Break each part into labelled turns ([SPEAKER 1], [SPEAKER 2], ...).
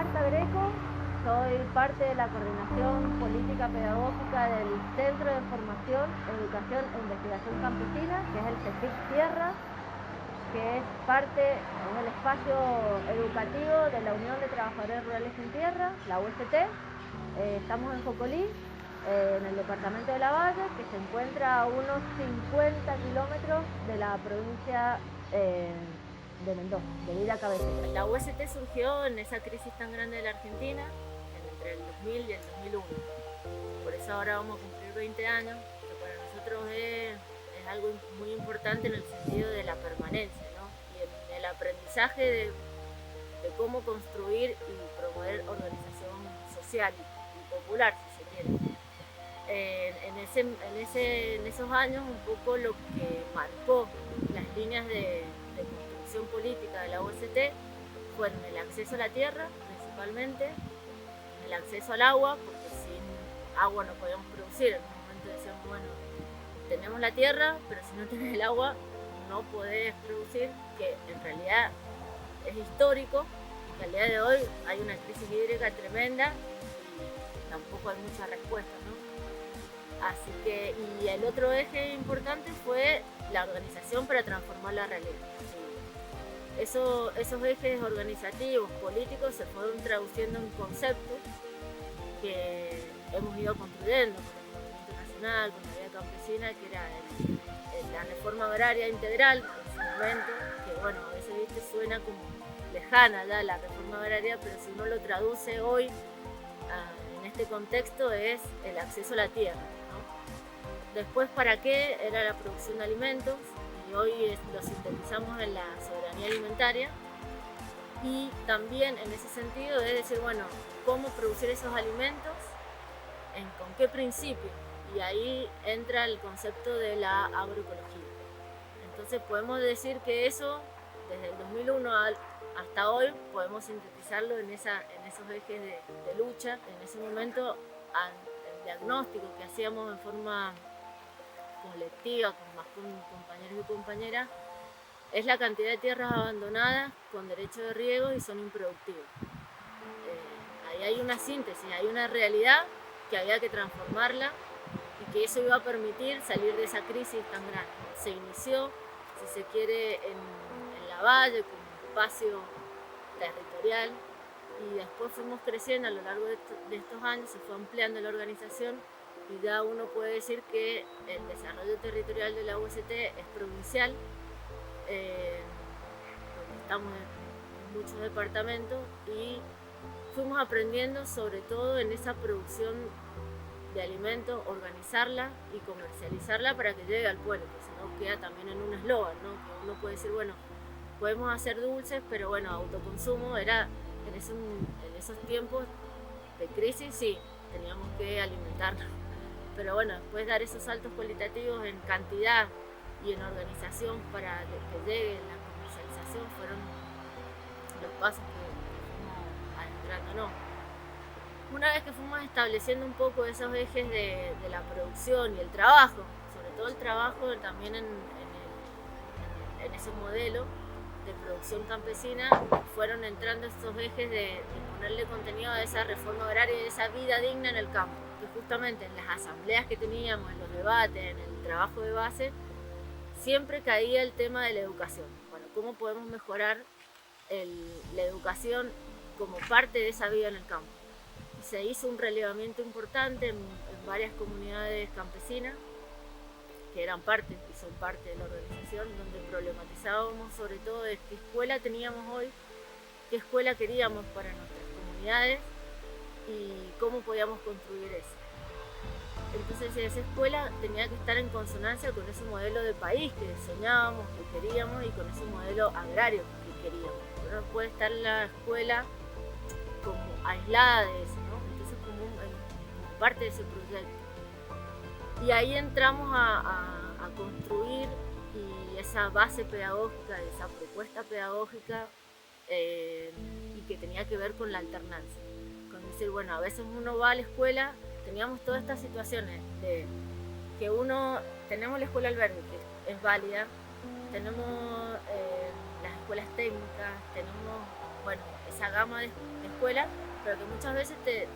[SPEAKER 1] Marta Greco, soy parte de la coordinación política pedagógica del Centro de Formación, Educación e Investigación Campesina, que es el CEFIC Tierra, que es el espacio educativo de la Unión de Trabajadores Rurales sin Tierra, la UST. Estamos en Jocolí, en el departamento de Lavalle, que se encuentra a unos 50 kilómetros de la provincia de Mendoza, de Villa Cabecera.
[SPEAKER 2] La UST surgió en esa crisis tan grande de la Argentina, entre el 2000 y el 2001. Por eso ahora vamos a cumplir 20 años, que para nosotros es algo muy importante en el sentido de la permanencia, ¿no? Y en el aprendizaje de cómo construir y promover organización social y popular, si se quiere. En esos años un poco lo que marcó las líneas de construcción política de la OST fueron el acceso a la tierra principalmente, el acceso al agua, porque sin agua no podíamos producir. En un momento decíamos, bueno, tenemos la tierra, pero si no tenés el agua no podés producir, que en realidad es histórico y que al día de hoy hay una crisis hídrica tremenda y tampoco hay mucha respuesta, ¿no? Así que, y el otro eje importante fue la organización para transformar la realidad. Esos ejes organizativos, políticos, se fueron traduciendo en conceptos que hemos ido construyendo con el movimiento nacional, con la vida campesina, que era la reforma agraria integral en su momento, que bueno, a veces ¿viste? Suena como lejana ya la reforma agraria, pero si uno lo traduce hoy en este contexto es el acceso a la tierra, ¿no? Después, ¿para qué? Era la producción de alimentos, y hoy lo sintetizamos en la soberanía alimentaria. Y también en ese sentido es decir, bueno, cómo producir esos alimentos, con qué principio, y ahí entra el concepto de la agroecología. Entonces podemos decir que eso, desde el 2001 hasta hoy, podemos sintetizarlo en esos ejes de lucha. En ese momento, el diagnóstico que hacíamos en forma colectiva, con compañeros y compañeras, es la cantidad de tierras abandonadas con derecho de riego y son improductivas. Ahí hay una síntesis, hay una realidad que había que transformarla y que eso iba a permitir salir de esa crisis tan grande. Se inició, si se quiere, en Lavalle como un espacio territorial, y después fuimos creciendo a lo largo de estos años, se fue ampliando la organización y ya uno puede decir que el desarrollo territorial de la UST es provincial, porque estamos en muchos departamentos, y fuimos aprendiendo sobre todo en esa producción de alimentos, organizarla y comercializarla para que llegue al pueblo, que si no queda también en un eslogan, ¿no? Que uno puede decir, bueno, podemos hacer dulces, pero bueno, autoconsumo era en esos tiempos de crisis, sí, teníamos que alimentarnos. Pero bueno, después dar esos saltos cualitativos en cantidad y en organización para que llegue la comercialización fueron los pasos que fuimos adentrando, ¿no? Una vez que fuimos estableciendo un poco esos ejes de la producción y el trabajo, sobre todo el trabajo también en ese modelo de producción campesina, fueron entrando estos ejes de ponerle contenido a esa reforma agraria y esa vida digna en el campo, que justamente en las asambleas que teníamos, en los debates, en el trabajo de base, siempre caía el tema de la educación. Bueno, ¿cómo podemos mejorar la educación como parte de esa vida en el campo? Y se hizo un relevamiento importante en varias comunidades campesinas que eran parte y son parte de la organización, donde problematizábamos sobre todo de qué escuela teníamos hoy, qué escuela queríamos para nuestras comunidades y cómo podíamos construir eso. Entonces esa escuela tenía que estar en consonancia con ese modelo de país que soñábamos, que queríamos, y con ese modelo agrario que queríamos. Pero no puede estar la escuela como aislada de eso, ¿no? Entonces como parte de ese proyecto. Y ahí entramos a construir, y esa base pedagógica, esa propuesta pedagógica, y que tenía que ver con la alternancia. Con decir, bueno, a veces uno va a la escuela, teníamos todas estas situaciones de que tenemos la escuela albergue, que es válida, tenemos la las escuelas técnicas, tenemos, bueno, esa gama de escuelas, pero que muchas veces te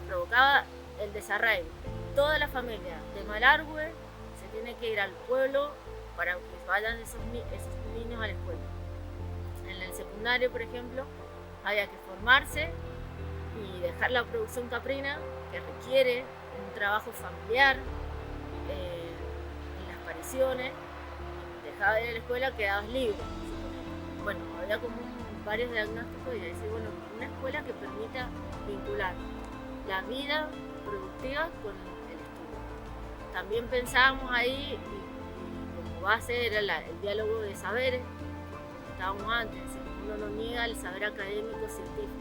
[SPEAKER 2] provocaba el desarraigo. Toda la familia de Malargüe se tiene que ir al pueblo para que vayan esos niños a la escuela. En el secundario, por ejemplo, había que formarse y dejar la producción caprina, que requiere un trabajo familiar, en las pariciones. Dejaba de ir a la escuela, quedabas libre. Bueno, había como varios diagnósticos y decir, bueno, una escuela que permita vincular la vida productiva con el estudio. También pensábamos ahí, y como base era el diálogo de saberes, como estábamos antes, uno no niega el saber académico científico,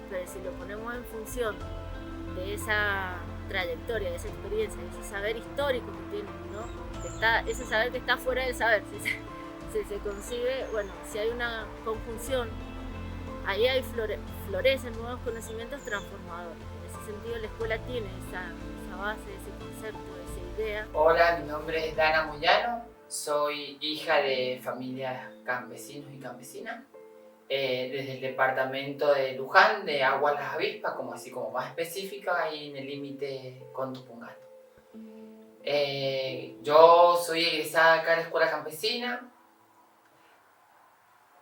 [SPEAKER 2] pero si lo ponemos en función de esa trayectoria, de esa experiencia, de ese saber histórico que tienen, ¿no? Ese saber que está fuera del saber, si se concibe, bueno, si hay una conjunción, ahí florecen nuevos conocimientos transformadores. En ese sentido, la escuela tiene esa base, ese concepto, esa idea.
[SPEAKER 3] Hola, mi nombre es Dana Moyano, soy hija de familias campesinos y campesinas, desde el departamento de Luján, de Aguas Las Avispas, así como más específica, ahí en el límite con Tupungato. Yo soy egresada acá de la escuela campesina.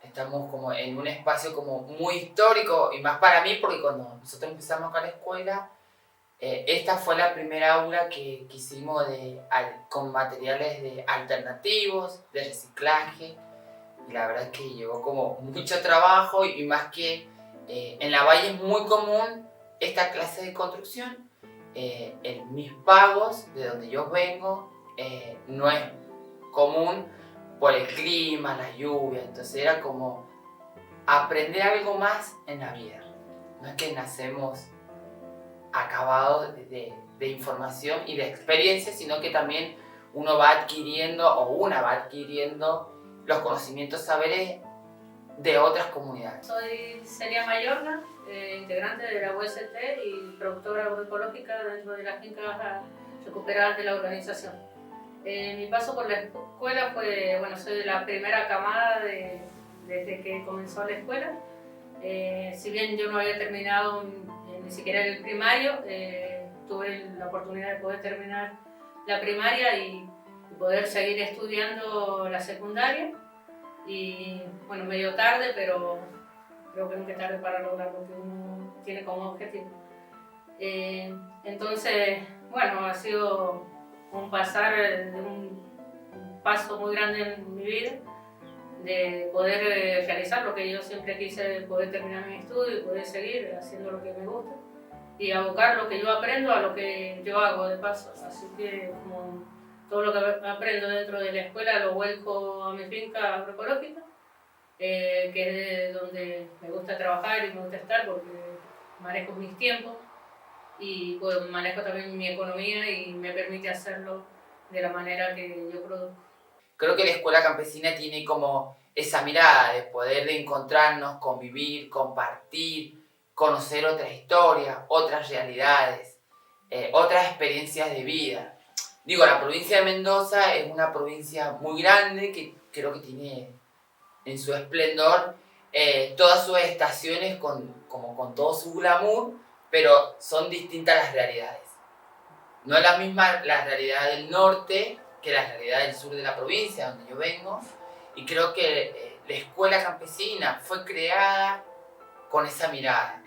[SPEAKER 3] Estamos como en un espacio como muy histórico, y más para mí porque cuando nosotros empezamos acá la escuela, esta fue la primera aula que hicimos con materiales alternativos, de reciclaje, y la verdad es que llevó como mucho trabajo, y más que en la Valle es muy común esta clase de construcción. En mis pagos, de donde yo vengo, no es común por el clima, la lluvia, entonces era como aprender algo más en la vida. No es que nacemos acabados de información y de experiencia, sino que también uno va adquiriendo, o una va adquiriendo, los conocimientos, saberes de otras comunidades.
[SPEAKER 4] Soy Celia Mayorga, integrante de la UST y productora agroecológica dentro de las fincas recuperadas de la organización. Mi paso por la escuela fue, soy de la primera camada desde que comenzó la escuela. Si bien yo no había terminado ni siquiera el primario, tuve la oportunidad de poder terminar la primaria y poder seguir estudiando la secundaria. Y medio tarde, pero creo que nunca es tarde para lograr lo que uno tiene como objetivo. Entonces, ha sido un paso muy grande en mi vida, de poder realizar lo que yo siempre quise, poder terminar mi estudio y poder seguir haciendo lo que me gusta y abocar lo que yo aprendo a lo que yo hago de paso. Así que todo lo que aprendo dentro de la escuela lo vuelco a mi finca agroecológica, que es donde me gusta trabajar y me gusta estar porque manejo mis tiempos y manejo también mi economía y me permite hacerlo de la manera que yo produzco.
[SPEAKER 3] Creo que la escuela campesina tiene como esa mirada de poder de encontrarnos, convivir, compartir, conocer otras historias, otras realidades, otras experiencias de vida. La provincia de Mendoza es una provincia muy grande que creo que tiene en su esplendor todas sus estaciones con todo su glamour, pero son distintas las realidades. No es la misma la realidad del norte que la realidad del sur de la provincia, donde yo vengo, y creo que la escuela campesina fue creada con esa mirada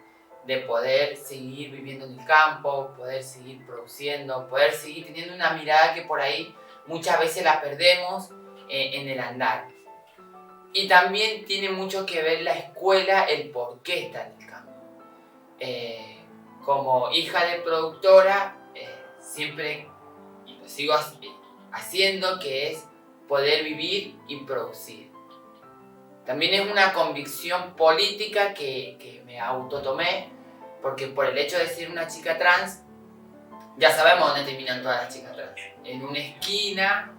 [SPEAKER 3] de poder seguir viviendo en el campo, poder seguir produciendo, poder seguir teniendo una mirada que por ahí muchas veces la perdemos en el andar. Y también tiene mucho que ver la escuela, el por qué está en el campo. Como hija de productora, siempre, y lo sigo haciendo, que es poder vivir y producir. También es una convicción política que me autotomé, porque por el hecho de ser una chica trans, ya sabemos dónde terminan todas las chicas trans. En una esquina,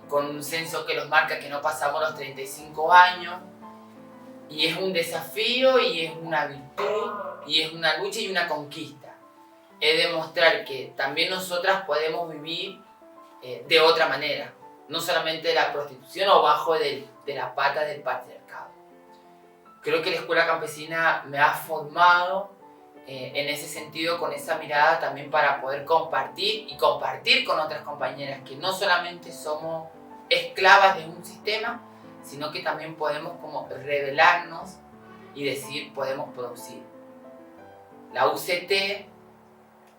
[SPEAKER 3] con un censo que los marca que no pasamos los 35 años, y es un desafío, y es una virtud, y es una lucha y una conquista. Es demostrar que también nosotras podemos vivir de otra manera, no solamente de la prostitución o bajo de la pata del patriarcado. Creo que la escuela campesina me ha formado en ese sentido, con esa mirada también para poder compartir y compartir con otras compañeras que no solamente somos esclavas de un sistema, sino que también podemos como rebelarnos y decir podemos producir. La UCT,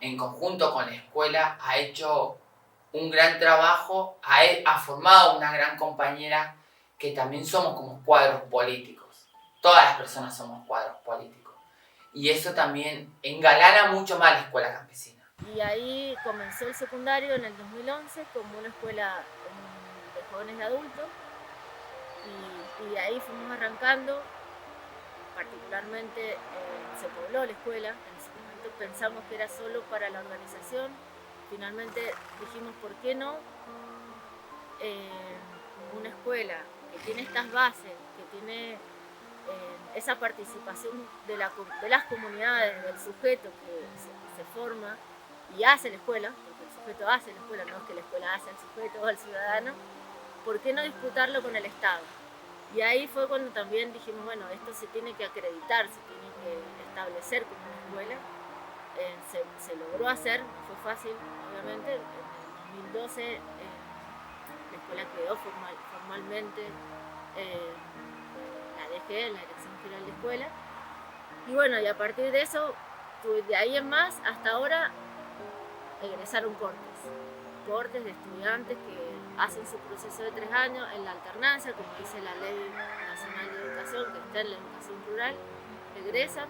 [SPEAKER 3] en conjunto con la escuela, ha hecho un gran trabajo, ha formado una gran compañera que también somos como cuadros políticos. Todas las personas somos cuadros políticos. Y eso también engalana mucho más la escuela campesina.
[SPEAKER 2] Y ahí comenzó el secundario en el 2011 como una escuela de jóvenes y adultos. Y de ahí fuimos arrancando, particularmente se pobló la escuela. En ese momento pensamos que era solo para la organización. Finalmente dijimos, ¿por qué no? Una escuela que tiene estas bases, que tiene esa participación de las comunidades, del sujeto que se forma y hace la escuela, porque el sujeto hace la escuela, no es que la escuela hace al sujeto o al ciudadano, ¿por qué no disputarlo con el Estado? Y ahí fue cuando también dijimos, bueno, esto se tiene que acreditar, se tiene que establecer como una escuela. Se logró hacer, no fue fácil, obviamente. En el 2012 la escuela quedó formalmente la DG, la Dirección General de Escuela. Y bueno, y a partir de eso, de ahí en más, hasta ahora, egresaron cortes de estudiantes que hacen su proceso de 3 años en la alternancia, como dice la Ley Nacional de Educación, que está en la educación rural, egresan.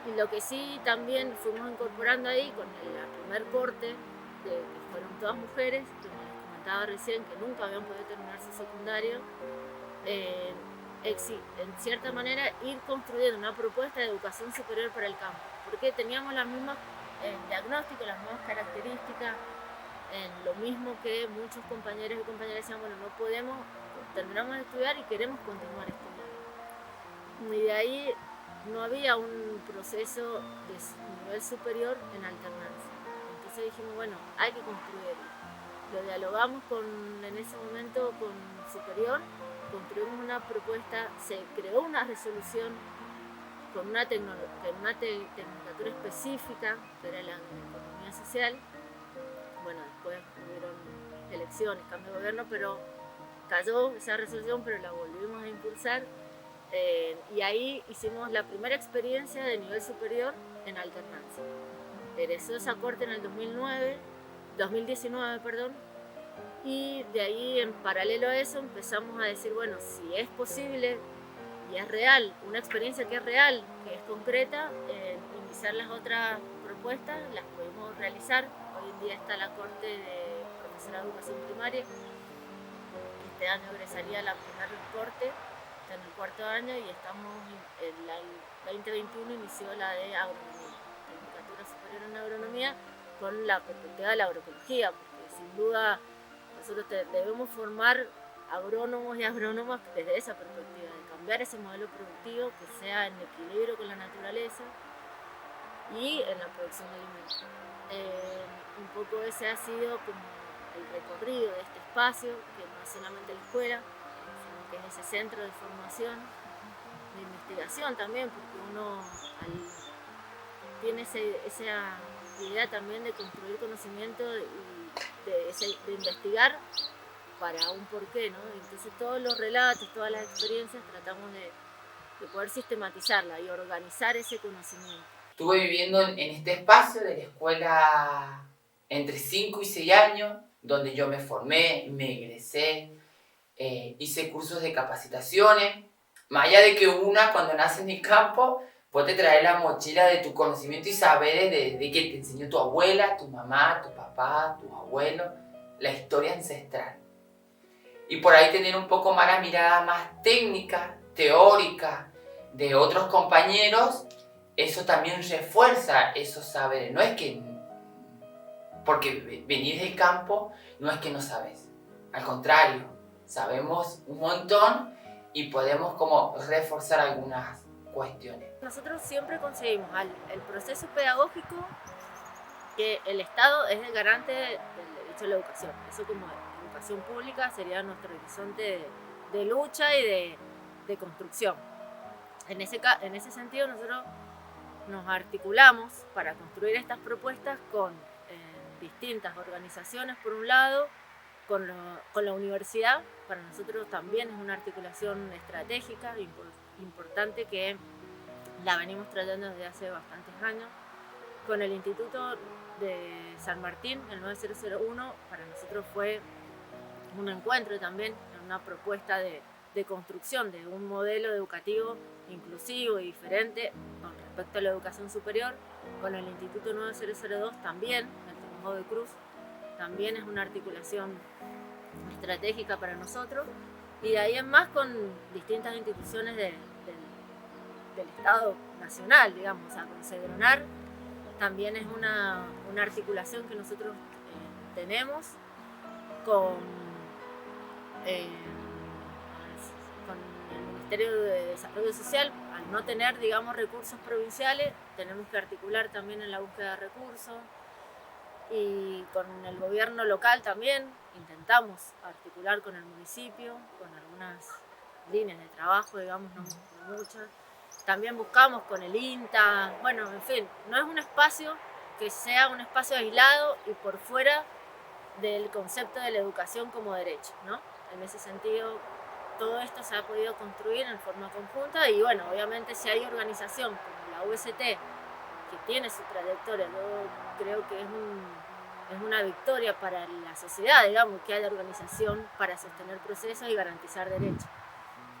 [SPEAKER 2] Y lo que sí también fuimos incorporando ahí con el primer corte, que fueron todas mujeres, que les comentaba recién que nunca habían podido terminar su secundario, en cierta manera ir construyendo una propuesta de educación superior para el campo, porque teníamos las mismas diagnósticos, las mismas características, lo mismo que muchos compañeros y compañeras decían, bueno, no podemos, terminamos de estudiar y queremos continuar estudiando. Y de ahí no había un proceso de nivel superior en alternancia. Entonces dijimos, bueno, hay que construirlo. Lo dialogamos en ese momento con superior, construimos una propuesta, se creó una resolución con una tecnicatura específica, que era la economía social. Bueno, después hubieron elecciones, cambio de gobierno, pero cayó esa resolución, pero la volvimos a impulsar. Y ahí hicimos la primera experiencia de nivel superior en alternancia. Egresó esa corte en el 2019, y de ahí en paralelo a eso empezamos a decir, bueno, si es posible y es real, una experiencia que es real, que es concreta, iniciar las otras propuestas, las podemos realizar. Hoy en día está la corte de profesorado de educación primaria. Este año egresaría la primera corte, está en el 4º año, y estamos en el 2021 inició la de agronomía, tecnicatura superior en agronomía, con la perspectiva de la agroecología, porque sin duda nosotros debemos formar agrónomos y agrónomas desde esa perspectiva, de cambiar ese modelo productivo que sea en equilibrio con la naturaleza y en la producción de alimentos. Un poco ese ha sido como el recorrido de este espacio, que no es solamente la escuela, sino que es ese centro de formación, de investigación también, porque uno tiene esa idea también de construir conocimiento y de investigar para un porqué, ¿no? Entonces todos los relatos, todas las experiencias tratamos de poder sistematizarla y organizar ese conocimiento.
[SPEAKER 3] Estuve viviendo en este espacio de la escuela entre 5 y 6 años, donde yo me formé, me egresé, hice cursos de capacitaciones. Más allá de que cuando nace en el campo, vos te traes la mochila de tu conocimiento y saberes de que te enseñó tu abuela, tu mamá, tu papá, tus abuelos, la historia ancestral. Y por ahí tener un poco más la mirada más técnica, teórica de otros compañeros, eso también refuerza esos saberes. No es que, porque venís del campo, no es que no sabes. Al contrario, sabemos un montón y podemos como reforzar algunas cuestiones.
[SPEAKER 2] Nosotros siempre conseguimos el proceso pedagógico, que el Estado es el garante del derecho a la educación. Eso como educación educación pública sería nuestro horizonte de lucha y de construcción. En ese sentido nosotros nos articulamos para construir estas propuestas con distintas organizaciones, por un lado, con la universidad. Para nosotros también es una articulación estratégica importante que la venimos tratando desde hace bastantes años. Con el Instituto de San Martín, el 9001, para nosotros fue un encuentro también, una propuesta de construcción de un modelo educativo inclusivo y diferente con respecto a la educación superior. Con el Instituto 9002 también, el Trabajo de Cruz, también es una articulación estratégica para nosotros, y de ahí en más con distintas instituciones del Estado Nacional, digamos. O sea, con Cedronar también es una articulación que nosotros tenemos con el Ministerio de Desarrollo Social. Al no tener, digamos, recursos provinciales, tenemos que articular también en la búsqueda de recursos, y con el gobierno local también intentamos articular con el municipio, con algunas líneas de trabajo, digamos, no muchas. También buscamos con el INTA, bueno, en fin, no es un espacio que sea un espacio aislado y por fuera del concepto de la educación como derecho, ¿no? En ese sentido, todo esto se ha podido construir en forma conjunta, y bueno, obviamente si hay organización como la UST que tiene su trayectoria, yo creo que es una victoria para la sociedad, digamos, que haya organización para sostener procesos y garantizar derechos,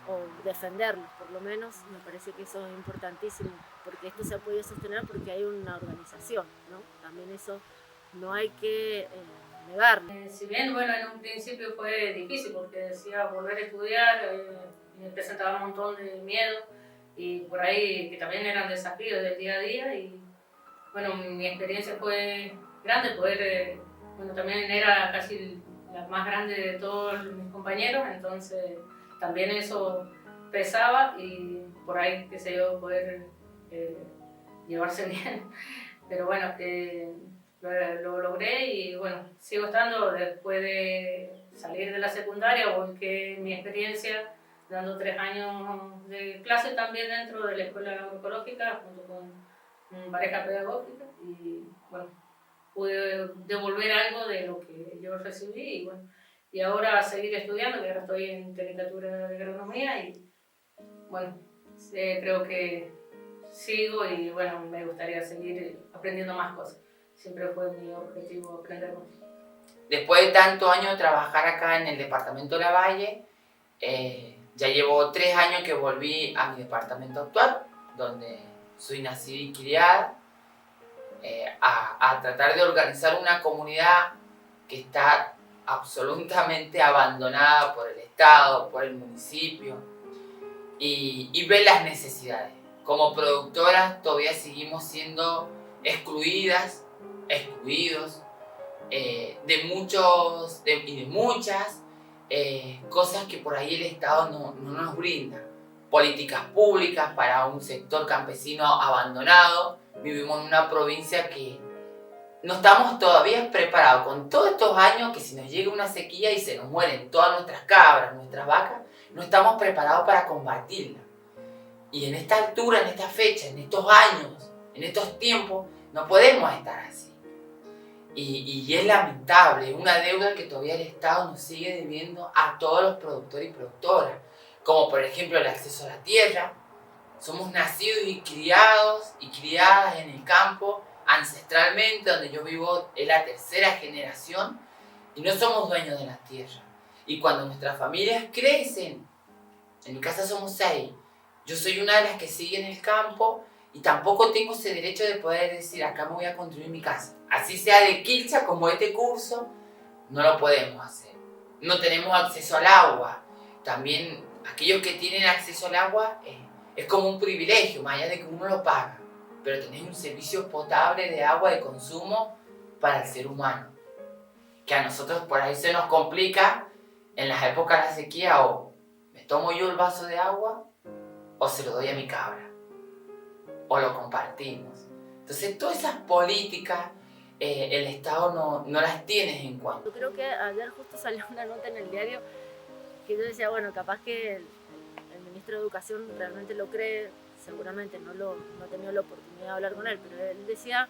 [SPEAKER 2] o defenderlos, por lo menos. Me parece que eso es importantísimo, porque esto se ha podido sostener porque hay una organización, ¿no? También eso no hay que negarlo.
[SPEAKER 4] Si bien, bueno, en un principio fue difícil porque decía volver a estudiar, me presentaba un montón de miedo, y por ahí que también eran desafíos del día a día, y bueno, mi experiencia fue grande, bueno, también era casi la más grande de todos mis compañeros, entonces también eso pesaba, y por ahí, qué sé yo, poder llevarse bien, pero bueno, lo logré, y bueno, sigo estando después de salir de la secundaria, porque mi experiencia dando 3 años de clase también dentro de la escuela agroecológica junto con pareja pedagógica, y bueno, pude devolver algo de lo que yo recibí, y bueno, y ahora seguir estudiando, que ahora estoy en tecnicatura de agronomía, y bueno, creo que sigo, y bueno, me gustaría seguir aprendiendo más cosas. Siempre fue mi objetivo aprender más.
[SPEAKER 3] Después de tantos años de trabajar acá en el departamento de Lavalle, ya llevo 3 años que volví a mi departamento actual, donde soy nacida y criada, a tratar de organizar una comunidad que está absolutamente abandonada por el Estado, por el municipio, y ver las necesidades. Como productoras todavía seguimos siendo excluidos de muchas cosas que por ahí el Estado no nos brinda. Políticas públicas para un sector campesino abandonado. Vivimos en una provincia que no estamos todavía preparados, con todos estos años, que si nos llega una sequía y se nos mueren todas nuestras cabras, nuestras vacas, no estamos preparados para combatirla. Y en esta altura, en esta fecha, en estos años, en estos tiempos, no podemos estar así. Y es lamentable, es una deuda que todavía el Estado nos sigue debiendo a todos los productores y productoras, como por ejemplo el acceso a la tierra. Somos nacidos y criadas en el campo ancestralmente, donde yo vivo, es la 3ª generación, y no somos dueños de la tierra. Y cuando nuestras familias crecen, en mi casa somos 6, yo soy una de las que sigue en el campo, y tampoco tengo ese derecho de poder decir, acá me voy a construir mi casa. Así sea de quilcha como este curso, no lo podemos hacer. No tenemos acceso al agua. También aquellos que tienen acceso al agua es como un privilegio, más allá de que uno lo paga. Pero tener un servicio potable de agua de consumo para el ser humano. Que a nosotros por ahí se nos complica en las épocas de la sequía, o me tomo yo el vaso de agua o se lo doy a mi cabra. O lo compartimos. Entonces todas esas políticas el Estado no las tiene en cuenta.
[SPEAKER 2] Yo creo que ayer justo salió una nota en el diario que yo decía, bueno, capaz que el ministro de Educación realmente lo cree, seguramente no he tenido la oportunidad de hablar con él, pero él decía,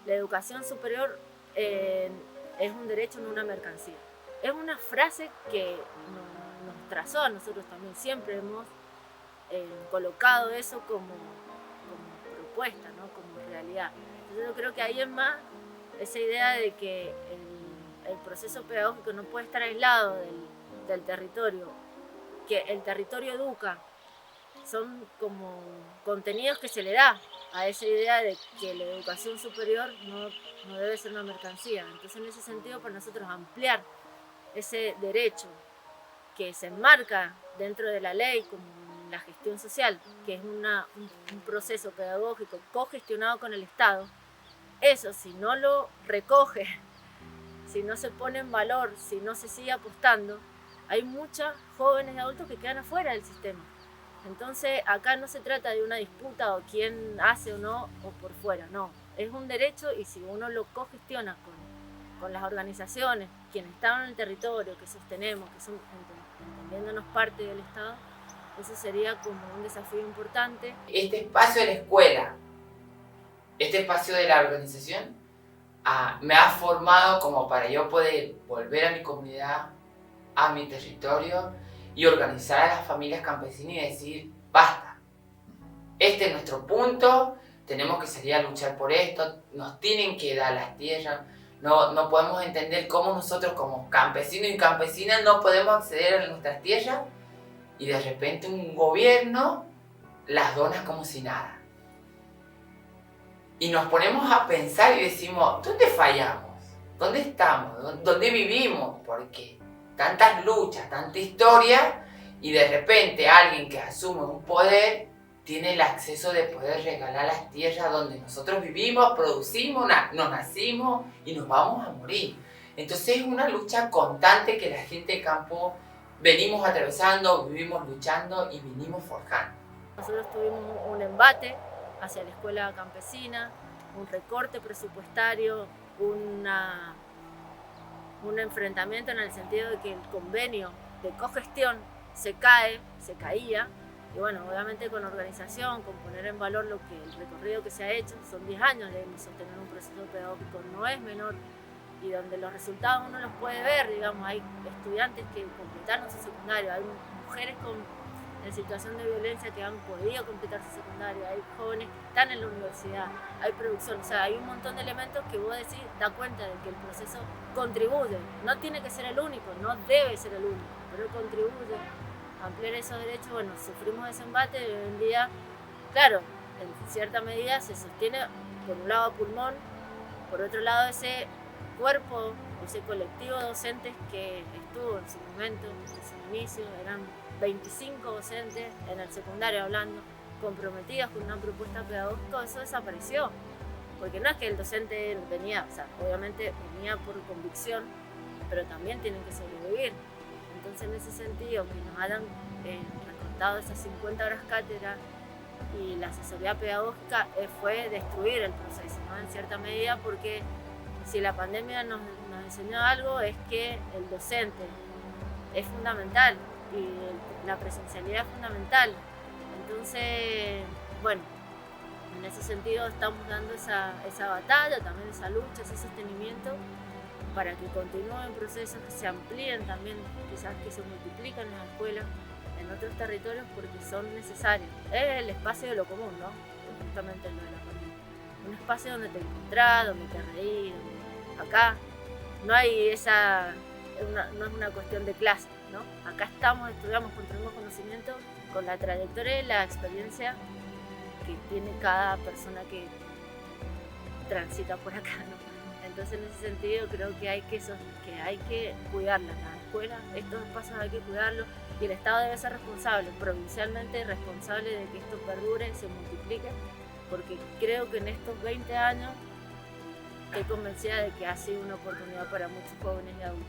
[SPEAKER 2] la educación superior es un derecho, no una mercancía. Es una frase que nos trazó a nosotros también, siempre hemos colocado eso como propuesta, ¿no? Como realidad. Entonces yo creo que ahí es más esa idea de que el proceso pedagógico no puede estar aislado del territorio, que el territorio educa, son como contenidos que se le da a esa idea de que la educación superior no debe ser una mercancía. Entonces en ese sentido para nosotros ampliar ese derecho que se enmarca dentro de la ley como la gestión social, que es un proceso pedagógico cogestionado con el Estado, eso si no lo recoge, si no se pone en valor, si no se sigue apostando, hay muchos jóvenes y adultos que quedan afuera del sistema. Entonces acá no se trata de una disputa o quién hace o no o por fuera, no. Es un derecho y si uno lo cogestiona con las organizaciones, quienes están en el territorio, que sostenemos, que son entendiéndonos parte del Estado, eso sería como un desafío importante.
[SPEAKER 3] Este espacio de la escuela, este espacio de la organización, me ha formado como para yo poder volver a mi comunidad, a mi territorio y organizar a las familias campesinas y decir, basta, este es nuestro punto, tenemos que salir a luchar por esto, nos tienen que dar las tierras, no podemos entender cómo nosotros como campesinos y campesinas no podemos acceder a nuestras tierras y de repente un gobierno las dona como si nada. Y nos ponemos a pensar y decimos, ¿dónde fallamos? ¿Dónde estamos? ¿Dónde vivimos? Porque tantas luchas, tanta historia, y de repente alguien que asume un poder tiene el acceso de poder regalar las tierras donde nosotros vivimos, producimos, nos nacimos y nos vamos a morir. Entonces es una lucha constante que la gente de campo venimos atravesando, vivimos luchando y venimos forjando.
[SPEAKER 2] Nosotros tuvimos un embate hacia la escuela campesina, un recorte presupuestario, un enfrentamiento en el sentido de que el convenio de cogestión se caía, y bueno, obviamente con organización, con poner en valor el recorrido que se ha hecho, son 10 años de sostener un proceso pedagógico, no es menor, y donde los resultados uno los puede ver, digamos, hay estudiantes que completaron su secundario, hay mujeres en situación de violencia que han podido completar su secundario, hay jóvenes que están en la universidad, hay producción, o sea, hay un montón de elementos que vos decís, da cuenta de que el proceso contribuye, no tiene que ser el único, no debe ser el único, pero contribuye a ampliar esos derechos. Bueno, sufrimos ese embate y hoy en día, claro, en cierta medida se sostiene por un lado a pulmón, por otro lado ese cuerpo, ese colectivo de docentes que estuvo en su momento, en su inicio, eran 25 docentes en el secundario hablando, comprometidos con una propuesta pedagógica, eso desapareció. Porque no es que el docente venía, o sea, obviamente venía por convicción, pero también tienen que sobrevivir. Entonces en ese sentido, que nos hayan recortado esas 50 horas cátedra y la asesoría pedagógica fue destruir el proceso, ¿no? En cierta medida, porque si la pandemia nos enseñó algo es que el docente es fundamental y la presencialidad es fundamental. Entonces, bueno, en ese sentido estamos dando esa batalla, también esa lucha, ese sostenimiento para que continúen procesos, que se amplíen también, quizás que se multipliquen en las escuelas, en otros territorios porque son necesarios. Es el espacio de lo común, ¿no? Justamente lo de la pandemia. Un espacio donde te encontrás, donde te reís, acá no hay no es una cuestión de clase, ¿no? Acá estamos, estudiamos, construimos conocimiento con la trayectoria y la experiencia que tiene cada persona que transita por acá, ¿no? Entonces en ese sentido creo que hay que cuidarlas, las escuelas, estos espacios hay que cuidarlos y el Estado debe ser responsable, provincialmente responsable de que esto perdure, se multiplique, porque creo que en estos 20 años estoy convencida de que ha sido una oportunidad para muchos jóvenes y adultos.